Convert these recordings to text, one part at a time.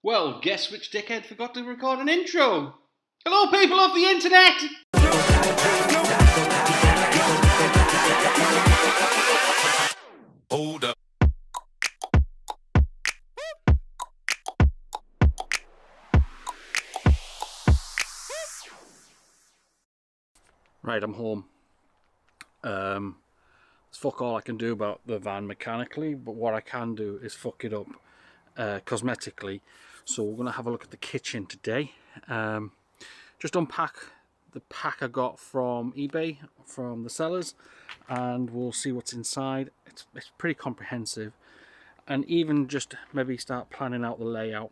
Well, guess which dickhead forgot to record an intro? Hello, people of the internet! Hold up. Right, I'm home. It's fuck all I can do about the van mechanically, but what I can do is fuck it up cosmetically. So we're going to have a look at the kitchen today. Just unpack the pack I got from eBay, from the sellers, and we'll see what's inside. It's pretty comprehensive, and even just maybe start planning out the layout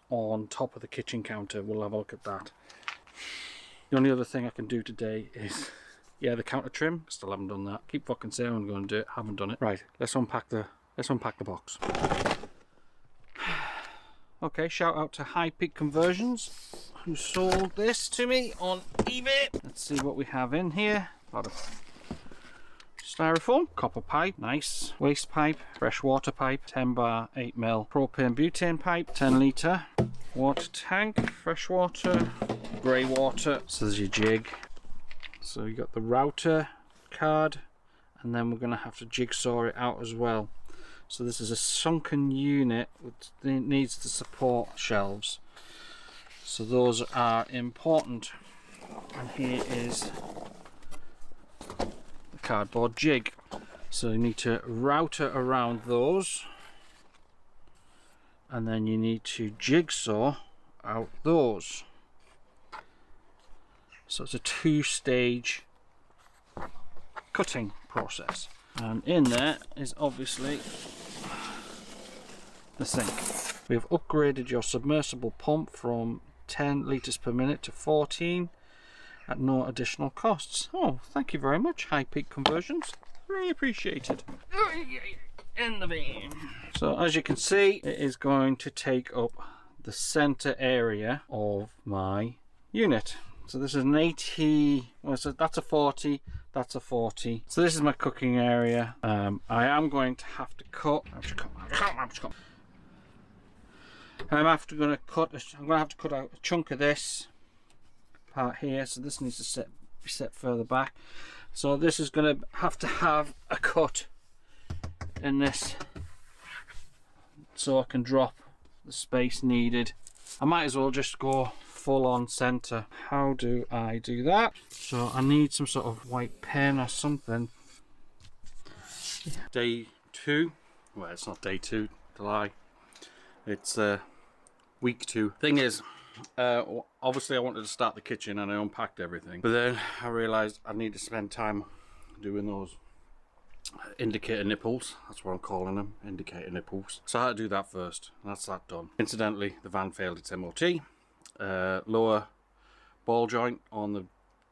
on top of the kitchen counter. We'll have a look at that. The only other thing I can do today is, yeah, the counter trim. Still haven't done that. Keep fucking saying I'm going to do it. Haven't done it. Right, let's unpack the box. Okay, shout out to High Peak Conversions who sold this to me on eBay. Let's see what we have in here. A lot of styrofoam, copper pipe, nice waste pipe, fresh water pipe, 10 bar 8mm propane butane pipe, 10 litre water tank, fresh water, grey water. So there's your jig. So you got the router card, and then we're going to have to jigsaw it out as well. So this is a sunken unit which needs to support shelves. So those are important. And here is the cardboard jig. So you need to router around those, and then you need to jigsaw out those. So it's a two-stage cutting process. And in there is obviously the sink. We have upgraded your submersible pump from 10 litres per minute to 14 at no additional costs. Oh, thank you very much, High Peak Conversions. Really appreciated. In the bin. So as you can see, it is going to take up the centre area of my unit. So this is an 80, well, so that's a 40, that's a 40. So this is my cooking area. I am going to have to cut. I'm going to have to cut out a chunk of this part here. So this needs to be set further back. So this is going to have a cut in this, so I can drop the space needed. I might as well just go full on center. How do I do that? So I need some sort of white pen or something. Day 2. Well, it's not day 2, to lie. It's week 2. Thing is, obviously I wanted to start the kitchen and I unpacked everything, but then I realized I need to spend time doing those indicator nipples. That's what I'm calling them, indicator nipples. So I had to do that first, and that's that done. Incidentally, the van failed its MOT. Lower ball joint on the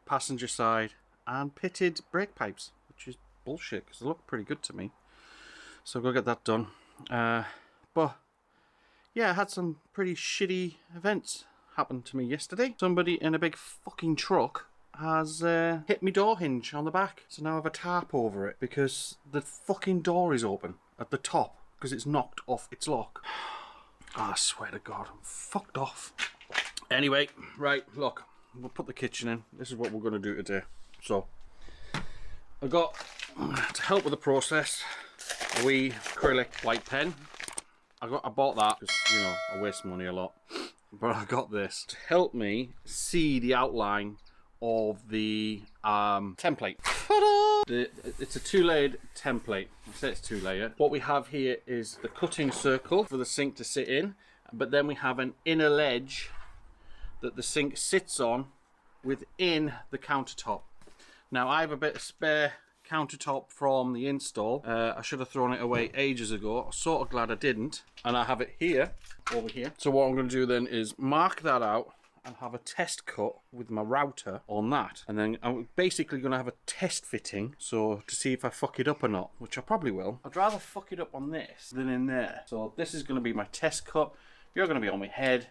passenger side and pitted brake pipes, which is bullshit because they look pretty good to me. So I've got to get that done. But yeah, I had some pretty shitty events happen to me yesterday. Somebody in a big fucking truck has hit me door hinge on the back. So now I have a tarp over it because the fucking door is open at the top because it's knocked off its lock. Oh, I swear to God, I'm fucked off. Anyway, right, look, we'll put the kitchen in. This is what we're going to do today. So, I got, to help with the process, a wee acrylic white pen. I bought that because, you know, I waste money a lot. But I got this to help me see the outline of the template. It's a 2-layered template. I say it's 2-layered. What we have here is the cutting circle for the sink to sit in, but then we have an inner ledge that the sink sits on within the countertop. Now I have a bit of spare countertop from the install. I should have thrown it away ages ago. I'm sort of glad I didn't. And I have it here, over here. So what I'm going to do then is mark that out and have a test cut with my router on that. And then I'm basically going to have a test fitting, so to see if I fuck it up or not, which I probably will. I'd rather fuck it up on this than in there. So this is going to be my test cut. You're going to be on my head.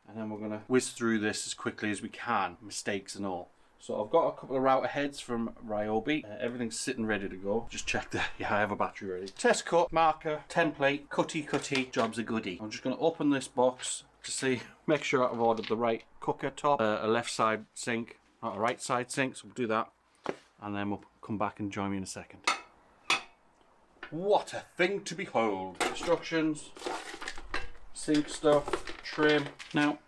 And then we're going to whiz through this as quickly as we can, mistakes and all. So I've got a couple of router heads from Ryobi. Everything's sitting ready to go. Just check that. Yeah, I have a battery ready. Test cut, marker, template, cutty, job's a goodie. I'm just going to open this box to see, make sure I've ordered the right cooker top, a left side sink, not a right side sink, so we'll do that. And then we'll come back and join me in a second. What a thing to behold. Instructions, sink stuff, trim. Now,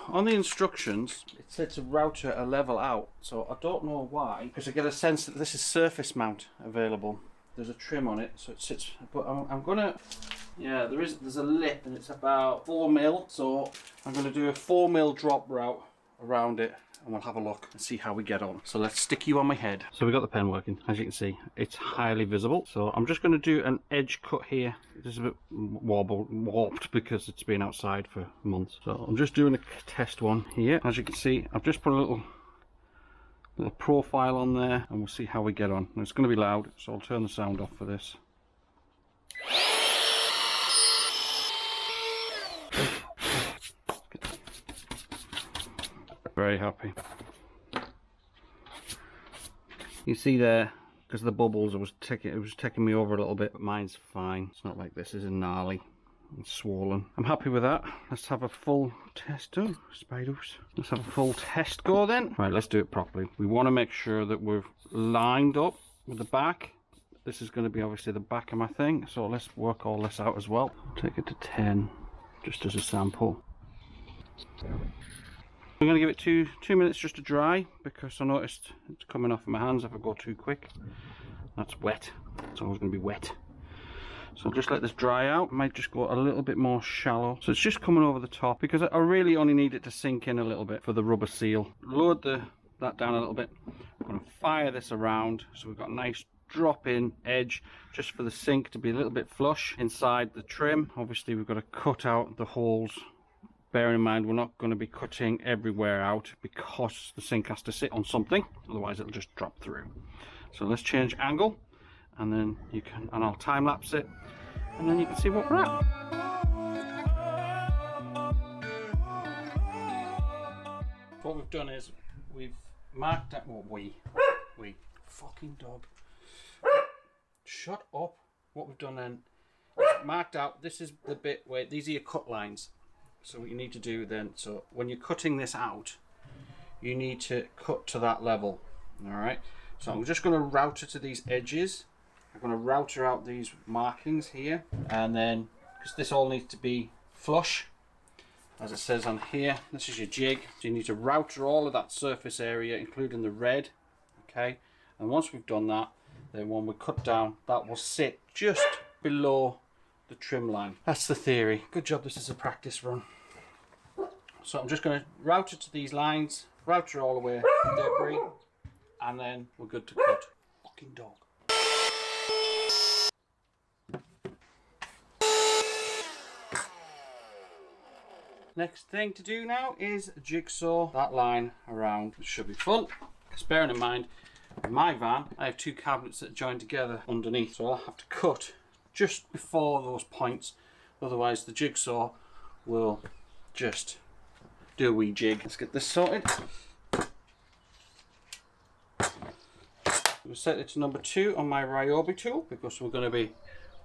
on the instructions, it said to router a level out, so I don't know why, because I get a sense that this is surface mount available. There's a trim on it, so it sits, but I'm gonna, yeah, there's a lip and it's about 4 mil, so I'm gonna do a 4 mil drop route around it, and we'll have a look and see how we get on. So let's stick you on my head. So we got the pen working, as you can see, it's highly visible. So I'm just going to do an edge cut here. This is a bit warped because it's been outside for months. So I'm just doing a test one here. As you can see, I've just put a little profile on there, and we'll see how we get on. And it's going to be loud, so I'll turn the sound off for this. Very happy. You see there, because of the bubbles, it was taking me over a little bit, but mine's fine. It's not like this is gnarly and swollen. I'm happy with that. Let's have a full test. Oh, spiders. Let's have a full test go then. Right, let's do it properly. We want to make sure that we're lined up with the back. This is going to be obviously the back of my thing, so let's work all this out as well. I'll take it to 10, just as a sample. I'm going to give it two minutes just to dry, because I noticed it's coming off of my hands if I go too quick. That's wet. It's always going to be wet. So I'll just let this dry out. I might just go a little bit more shallow. So it's just coming over the top, because I really only need it to sink in a little bit for the rubber seal. Load that down a little bit. I'm going to fire this around, so we've got a nice drop in edge just for the sink to be a little bit flush inside the trim. Obviously we've got to cut out the holes. Bear in mind, we're not going to be cutting everywhere out because the sink has to sit on something, otherwise it'll just drop through. So let's change angle, and then and I'll time lapse it, and then you can see what we're at. What we've done is we've marked out, well, we fucking dog. Shut up. What we've done then is marked out, this is the bit where these are your cut lines. So what you need to do then, so when you're cutting this out, you need to cut to that level. Alright, so I'm just going to router to these edges. I'm going to router out these markings here, and then, because this all needs to be flush, as it says on here, this is your jig. So you need to router all of that surface area, including the red. Okay, and once we've done that, then when we cut down, that will sit just below the trim line. That's the theory. Good job, this is a practice run. So I'm just going to router to these lines, router all the way to debris, and then we're good to cut. Fucking dog. Next thing to do now is jigsaw that line around, which should be fun. Because bearing in mind, in my van, I have two cabinets that join together underneath, so I'll have to cut just before those points, otherwise the jigsaw will just do a wee jig. Let's get this sorted. We'll set it to number 2 on my Ryobi tool, because we're going to be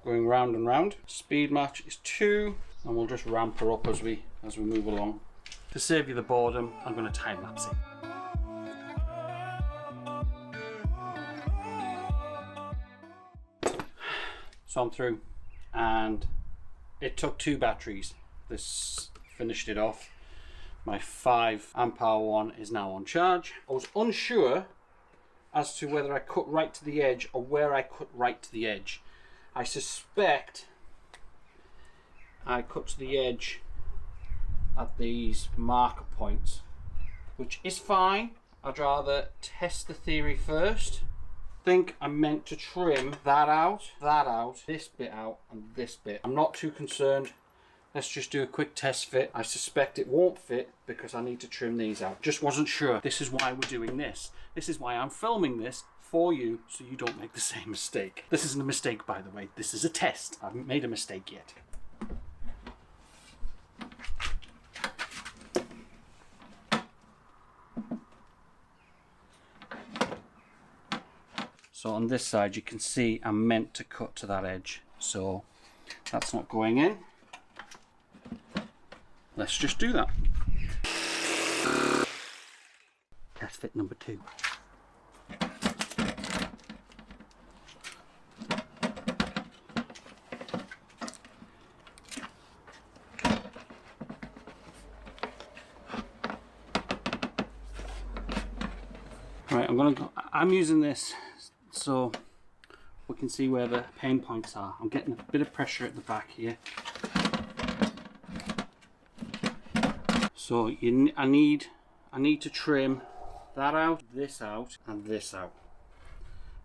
going round and round. Speed match is 2, and we'll just ramp her up as we move along. To save you the boredom, I'm going to time lapse it. So I'm through, and it took 2 batteries. This finished it off. My 5 amp hour one is now on charge. I was unsure as to whether I cut right to the edge or where I cut right to the edge. I suspect I cut to the edge at these marker points, which is fine. I'd rather test the theory first. I think I meant to trim that out, this bit out, and this bit. I'm not too concerned. Let's just do a quick test fit. I suspect it won't fit because I need to trim these out. Just wasn't sure. This is why we're doing this. This is why I'm filming this for you, so you don't make the same mistake. This isn't a mistake, by the way. This is a test. I haven't made a mistake yet. So on this side, you can see I'm meant to cut to that edge. So that's not going in. let's just do that. Let's fit number 2. Right, I'm using this so we can see where the pain points are. I'm getting a bit of pressure at the back here. So I need to trim that out, and this out.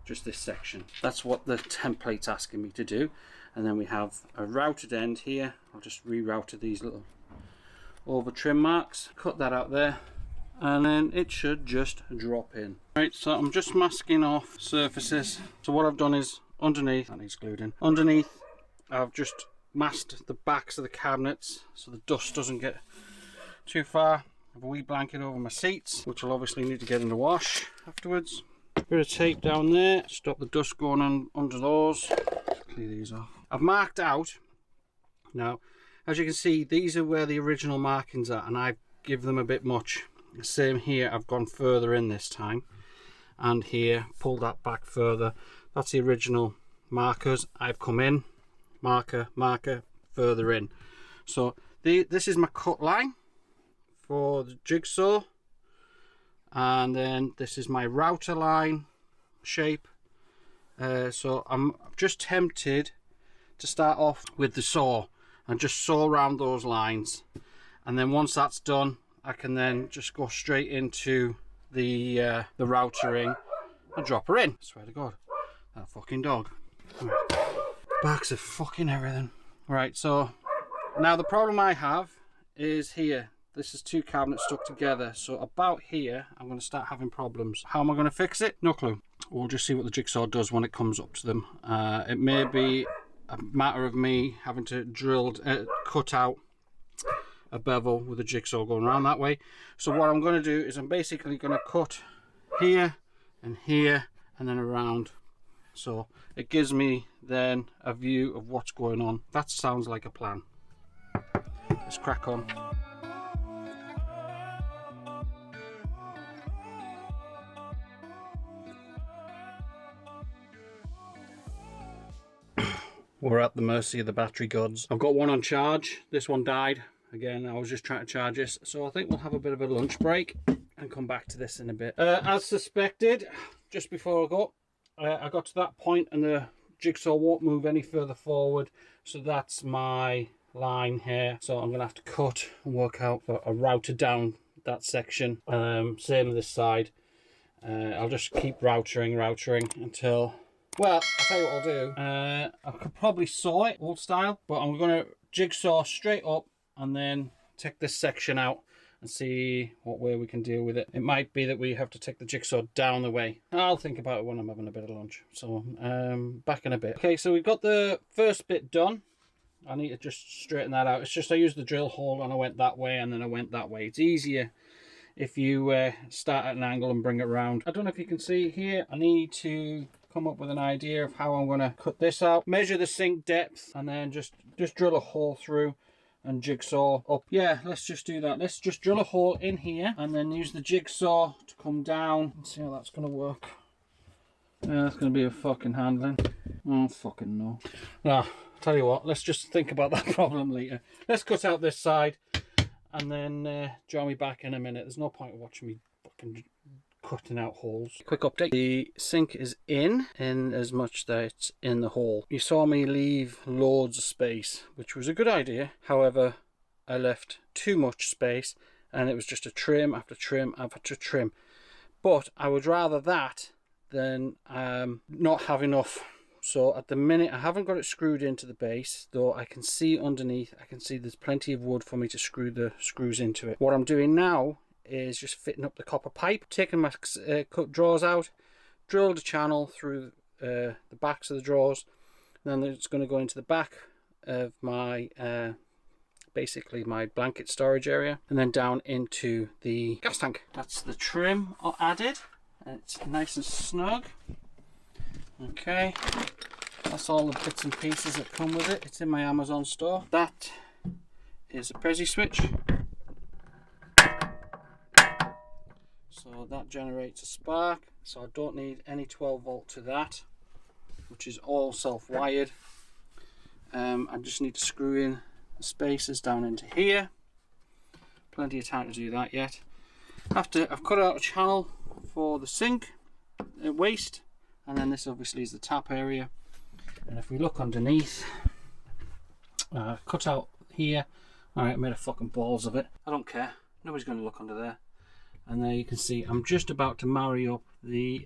Just this section. That's what the template's asking me to do. And then we have a routed end here. I'll just reroute these little over trim marks. Cut that out there. And then it should just drop in. Right, so I'm just masking off surfaces. So what I've done is underneath, that needs glued in. Underneath, I've just masked the backs of the cabinets so the dust doesn't get too far. I have a wee blanket over my seats, which will obviously need to get in the wash afterwards. Bit of tape down there, stop the dust going on under those. Clear these off. I've marked out. Now, as you can see, these are where the original markings are, and I've given them a bit much. Same here, I've gone further in this time, and here pulled that back further. That's the original markers. I've come in, marker, further in. So this is my cut line for the jigsaw, and then this is my router line shape. So I'm just tempted to start off with the saw and just saw around those lines, and then once that's done, I can then just go straight into the routering and drop her in. I swear to God, that fucking dog. Right. Backs of fucking everything. Right, so now the problem I have is here. This is 2 cabinets stuck together. So about here, I'm going to start having problems. How am I going to fix it? No clue. We'll just see what the jigsaw does when it comes up to them. It may be a matter of me having to cut out a bevel with a jigsaw going around that way. So what I'm going to do is I'm basically going to cut here and then around, so it gives me then a view of what's going on. That sounds like a plan. Let's crack on. We're at the mercy of the battery gods. I've got one on charge. This one died. Again, I was just trying to charge this, so I think we'll have a bit of a lunch break and come back to this in a bit. As suspected, just before I got to that point and the jigsaw won't move any further forward, so that's my line here. So I'm going to have to cut and work out for a router down that section. Same this side. I'll just keep routering until... Well, I'll tell you what I'll do. I could probably saw it old style, but I'm going to jigsaw straight up and then take this section out and see what way we can deal with it. It might be that we have to take the jigsaw down the way. I'll think about it when I'm having a bit of lunch. So back in a bit. Okay, so we've got the first bit done. I need to just straighten that out. It's just I used the drill hole and I went that way and then I went that way. It's easier if you start at an angle and bring it around. I don't know if you can see here. I need to come up with an idea of how I'm going to cut this out. Measure the sink depth and then just drill a hole through and jigsaw up. Yeah, let's just do that. Let's just drill a hole in here and then use the jigsaw to come down and see how that's going to work. Yeah, that's going to be a fucking handling. Oh, fucking no. Nah, tell you what, let's just think about that problem later. Let's cut out this side and then join me back in a minute. There's no point in watching me fucking cutting out holes. Quick update. The sink is in as much that it's in the hole. You saw me leave loads of space, which was a good idea. However, I left too much space and it was just a trim after trim after trim. But I would rather that than not have enough. So at the minute I haven't got it screwed into the base, though I can see underneath, I can see there's plenty of wood for me to screw the screws into it. What I'm doing now is just fitting up the copper pipe, taking my cut drawers out, drilled a channel through the backs of the drawers, and then it's going to go into the back of my basically my blanket storage area, and then down into the gas tank. That's the trim added, and it's nice and snug. Okay, that's all the bits and pieces that come with it. It's in my Amazon store. That is a Prezi switch. So that generates a spark, so I don't need any 12 volt to that, which is all self-wired. I just need to screw in the spacers down into here. Plenty of time to do that yet. I've cut out a channel for the sink waste, and then this obviously is the tap area. And if we look underneath, cut out here. Alright, I made a fucking balls of it. I don't care, nobody's going to look under there. And there you can see I'm just about to marry up the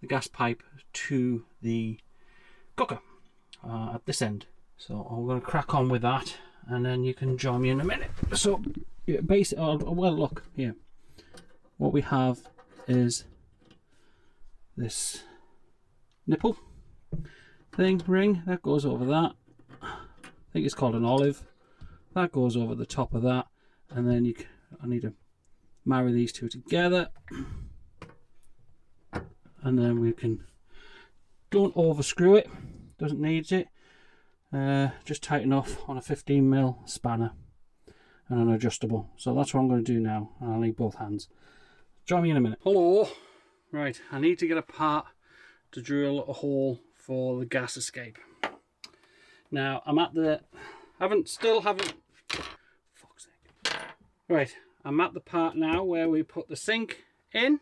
gas pipe to the cooker at this end. So I'm going to crack on with that, and then you can join me in a minute. So yeah, basically, well, look here. What we have is this nipple thing, ring, that goes over that. I think it's called an olive. That goes over the top of that, and then I need to marry these two together, and then we can, don't over screw it, doesn't need it, just tighten off on a 15mm spanner and an adjustable. So that's what I'm going to do now, and I'll need both hands. Join me in a minute. Hello. Right, I need to get a part to drill a hole for the gas escape. Now I'm at the still haven't fuck's sake. Right, I'm at the part now where we put the sink in.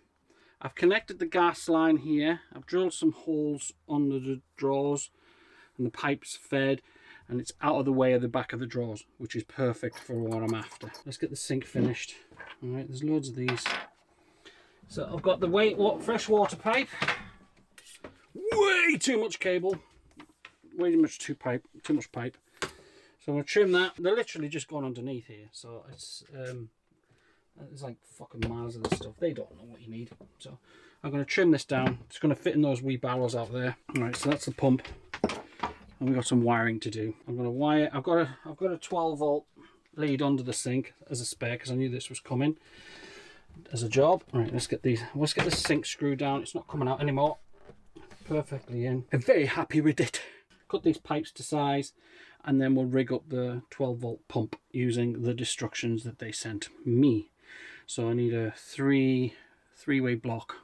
I've connected the gas line here. I've drilled some holes under the drawers, and the pipe's fed, and it's out of the way of the back of the drawers, which is perfect for what I'm after. Let's get the sink finished. All right, there's loads of these. So I've got the fresh water pipe. Way too much cable. Way too much pipe. So I'm going to trim that. They're literally just going underneath here. So it's like fucking miles of this stuff. They don't know what you need. So I'm going to trim this down. It's going to fit in those wee barrels out there. All right, so that's the pump. And we've got some wiring to do. I'm going to wire. I've got a 12 volt lead under the sink as a spare, because I knew this was coming as a job. All right, let's get the sink screwed down. It's not coming out anymore. Perfectly in. I'm very happy with it. Cut these pipes to size, and then we'll rig up the 12 volt pump using the instructions that they sent me. So I need a three-way block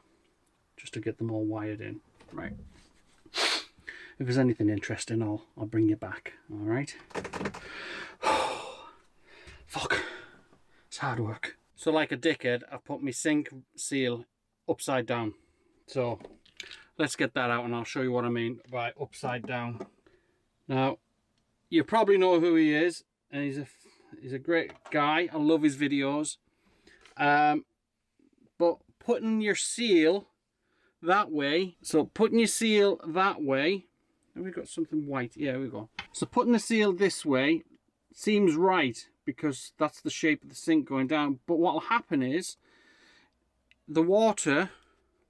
just to get them all wired in. Right. If there's anything interesting, I'll bring you back. All right. Fuck. It's hard work. So like a dickhead, I've put my sink seal upside down. So let's get that out, and I'll show you what I mean by upside down. Now, you probably know who he is, and he's a great guy. I love his videos. But putting your seal that way, so putting your seal that way, and we've got something white, yeah, we go. So putting the seal this way seems right, because that's the shape of the sink going down. But what will happen is the water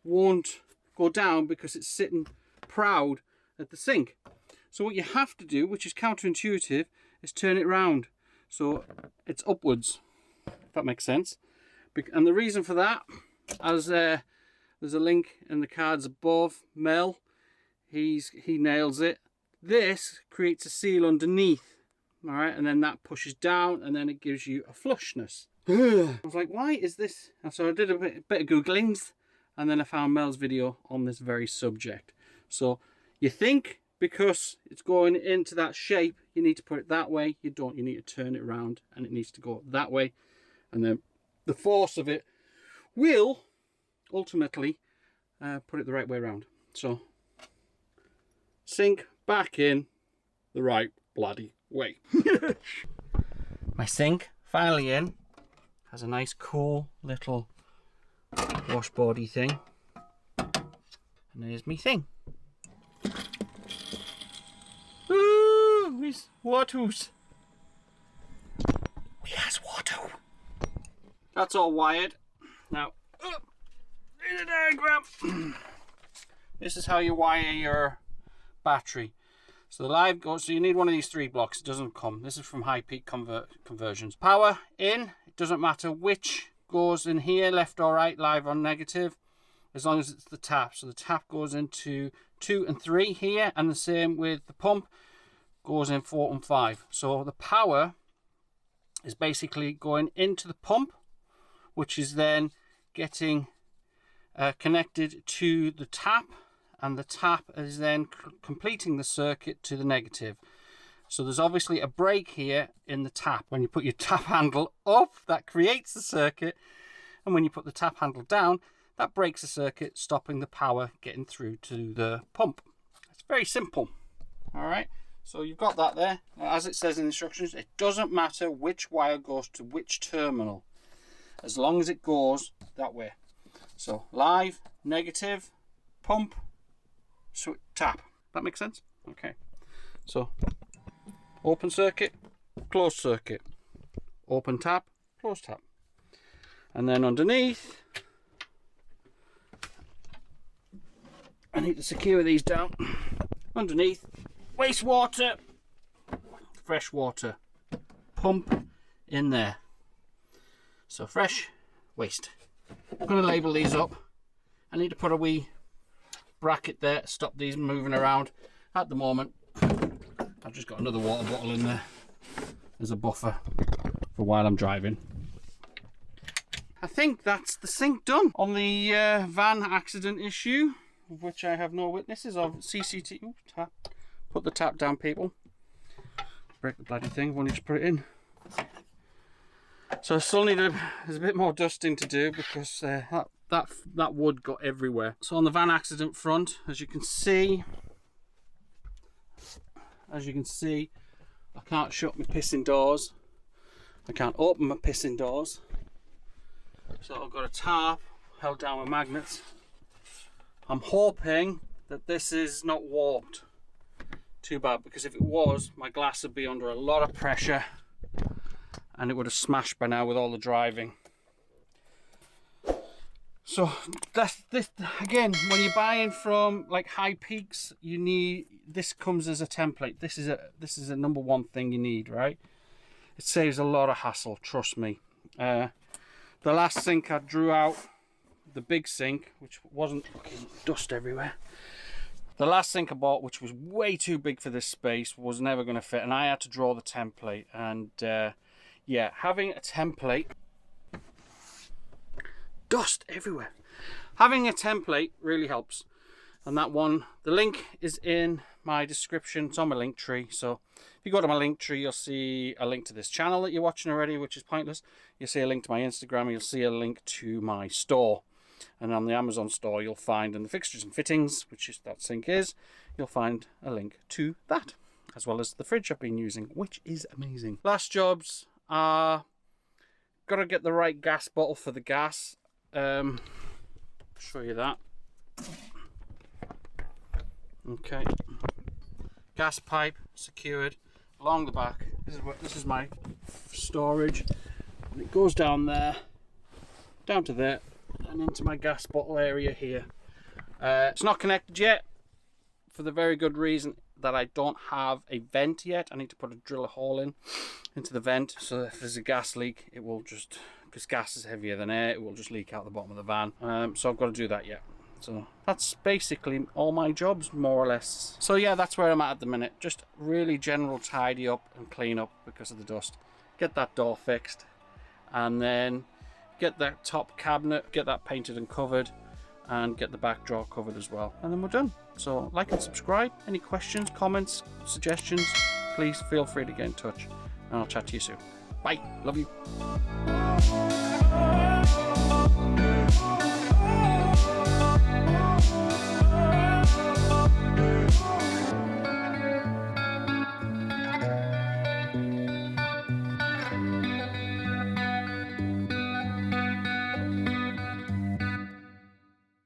won't go down because it's sitting proud at the sink. So what you have to do, which is counterintuitive, is turn it round so it's upwards, if that makes sense. And the reason for that, as there's a link in the cards above, Mel, he nails it. This creates a seal underneath, all right, and then that pushes down, and then it gives you a flushness. I was like, why is this? And so I did a bit of Googlings, and then I found Mel's video on this very subject. So you think because it's going into that shape, you need to put it that way. You don't. You need to turn it around, and it needs to go that way. And then the force of it will ultimately put it the right way around. So sink back in the right bloody way. My sink finally in. Has a nice cool little washboardy thing, and there's me thing. Ooh, Miss Waters. We has water. That's all wired. Now, here's a diagram. This is how you wire your battery. So the live goes. So you need one of these 3 blocks. It doesn't come. This is from High Peak Conversions. Power in. It doesn't matter which goes in here, left or right, live or negative, as long as it's the tap. So the tap goes into 2 and 3 here, and the same with the pump goes in 4 and 5. So the power is basically going into the pump, which is then getting connected to the tap, and the tap is then completing the circuit to the negative. So there's obviously a break here in the tap. When you put your tap handle up, that creates the circuit, and when you put the tap handle down, that breaks the circuit, stopping the power getting through to the pump. It's very simple. All right, so you've got that there. Now, as it says in the instructions, it doesn't matter which wire goes to which terminal, as long as it goes that way. So live, negative, pump, tap. That makes sense? Okay. So open circuit, closed circuit, open tap, closed tap. And then underneath, I need to secure these down. Underneath, wastewater, fresh water, pump in there. So fresh, waste. I'm going to label these up. I need to put a wee bracket there to stop these moving around. At the moment, I've just got another water bottle in there as a buffer for while I'm driving. I think that's the sink done. On the van accident issue, of which I have no witnesses of, CCTV. Tap. Put the tap down, people. Break the bloody thing when you just put it in. So I still need there's a bit more dusting to do because that wood got everywhere. So on the van accident front, as you can see, I can't shut my pissing doors. I can't open my pissing doors. So I've got a tarp held down with magnets. I'm hoping that this is not warped too bad, because if it was, my glass would be under a lot of pressure and it would have smashed by now with all the driving. So that's this again, when you're buying from like High Peaks, you need this. Comes as a template. This is a number one thing you need, right? It saves a lot of hassle, trust me. The last sink I drew out, the big sink, which wasn't fucking dust everywhere. The last sink I bought, which was way too big for this space, was never going to fit, and I had to draw the template. And yeah, having a template, dust everywhere. Having a template really helps. And that one, the link is in my description. It's on my link tree. So if you go to my link tree, you'll see a link to this channel that you're watching already, which is pointless. You'll see a link to my Instagram. You'll see a link to my store. And on the Amazon store, you'll find in the fixtures and fittings, which is that sink is, you'll find a link to that, as well as the fridge I've been using, which is amazing. Last jobs are, got to get the right gas bottle for the gas. Show you that. Okay, gas pipe secured along the back. This is my storage, and it goes down there, down to there, and into my gas bottle area here. It's not connected yet, for the very good reason that I don't have a vent yet. I need to drill a hole into the vent, so if there's a gas leak, it will just, because gas is heavier than air, it will just leak out the bottom of the van. So I've got to do that yet. So that's basically all my jobs, more or less. So yeah, that's where I'm at the minute. Just really general tidy up and clean up because of the dust. Get that door fixed, and then get that top cabinet, get that painted and covered, and get the back drawer covered as well. And then we're done. So like and subscribe. Any questions, comments, suggestions, please feel free to get in touch. And I'll chat to you soon. Bye. Love you.